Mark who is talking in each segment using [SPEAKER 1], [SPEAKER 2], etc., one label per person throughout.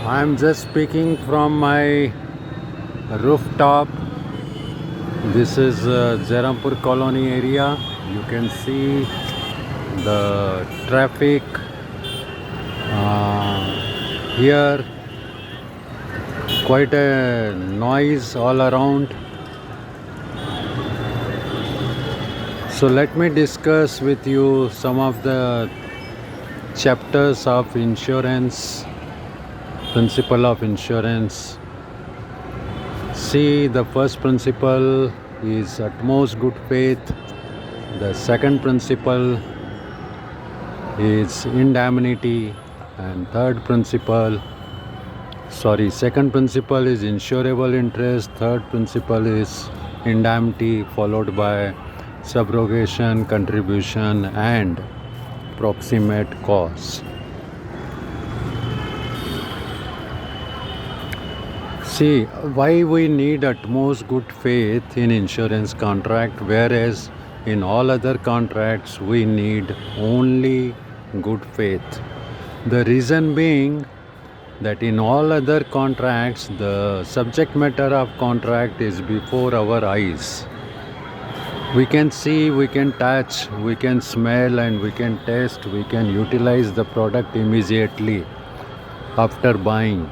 [SPEAKER 1] I'm just speaking from my rooftop. This is Jarampur colony area. You can see the traffic here, quite a noise all around. So let me discuss with you some of the chapters of insurance, principle of insurance. See, the first principle is utmost good faith. The second principle is indemnity, and second principle is insurable interest, third principle is indemnity, followed by subrogation, contribution, and proximate cause. See, why we need utmost good faith in insurance contract, whereas in all other contracts we need only good faith. The reason being that in all other contracts the subject matter of contract is before our eyes. We can see, we can touch, we can smell, and we can taste, we can utilize the product immediately after buying.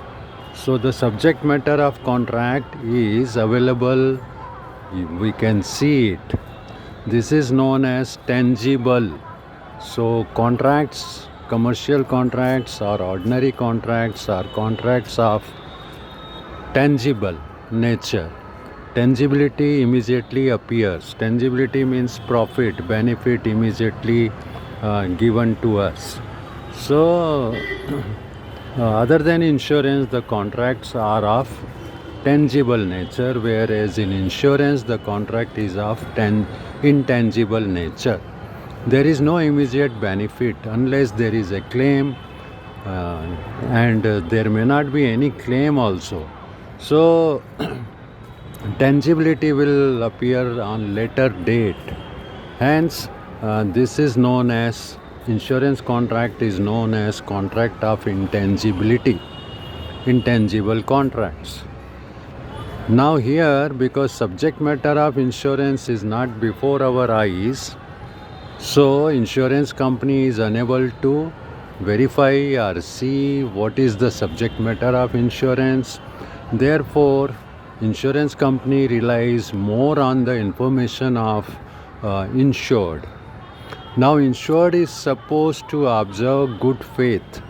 [SPEAKER 1] So the subject matter of contract is available, we can see it. This is known as tangible. So contracts, commercial contracts or ordinary contracts are contracts of tangible nature. Tangibility immediately appears. Tangibility means profit, benefit immediately given to us. So other than insurance, the contracts are of tangible nature, whereas in insurance the contract is of intangible nature. There is no immediate benefit unless there is a claim, and there may not be any claim also. So tangibility will appear on later date. Hence, this is known as insurance contract is known as contract of intangibility, intangible contracts. Now here, because subject matter of insurance is not before our eyes, so insurance company is unable to verify or see what is the subject matter of insurance. Therefore, insurance company relies more on the information of insured. Now insured is supposed to observe good faith,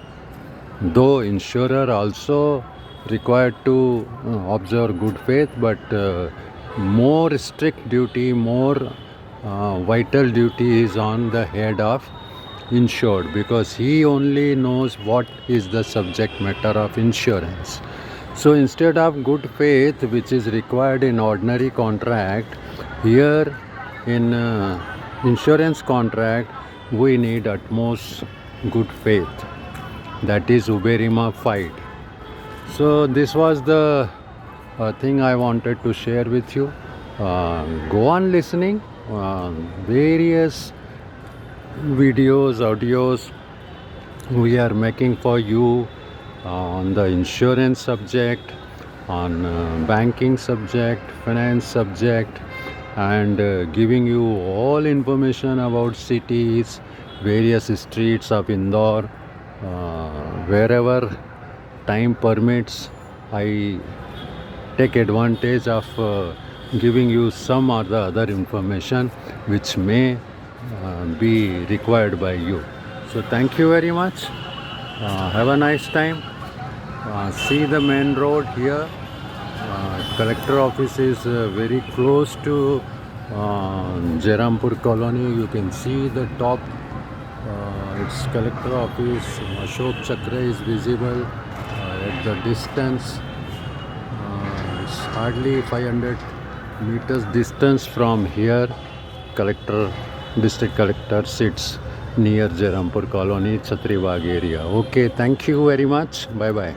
[SPEAKER 1] though insurer also required to observe good faith, but more strict duty, more vital duty is on the head of insured, because he only knows what is the subject matter of insurance. So instead of good faith, which is required in ordinary contract, here in insurance contract we need utmost good faith, that is uberrima fide. So this was the thing I wanted to share with you. Go on listening various videos, audios we are making for you on the insurance subject, on banking subject, finance subject, and giving you all information about cities, various streets of Indore. Wherever time permits, I take advantage of giving you some or the other information which may be required by you. So thank you very much. Have a nice time. See the main road here. Collector office is very close to Jarampur colony. You can see the top. It's collector office. Ashok Chakra is visible at the distance. It's hardly 500 meters distance from here. District collector sits near Jarampur colony, Chhatribagh area. Okay, thank you very much. Bye bye.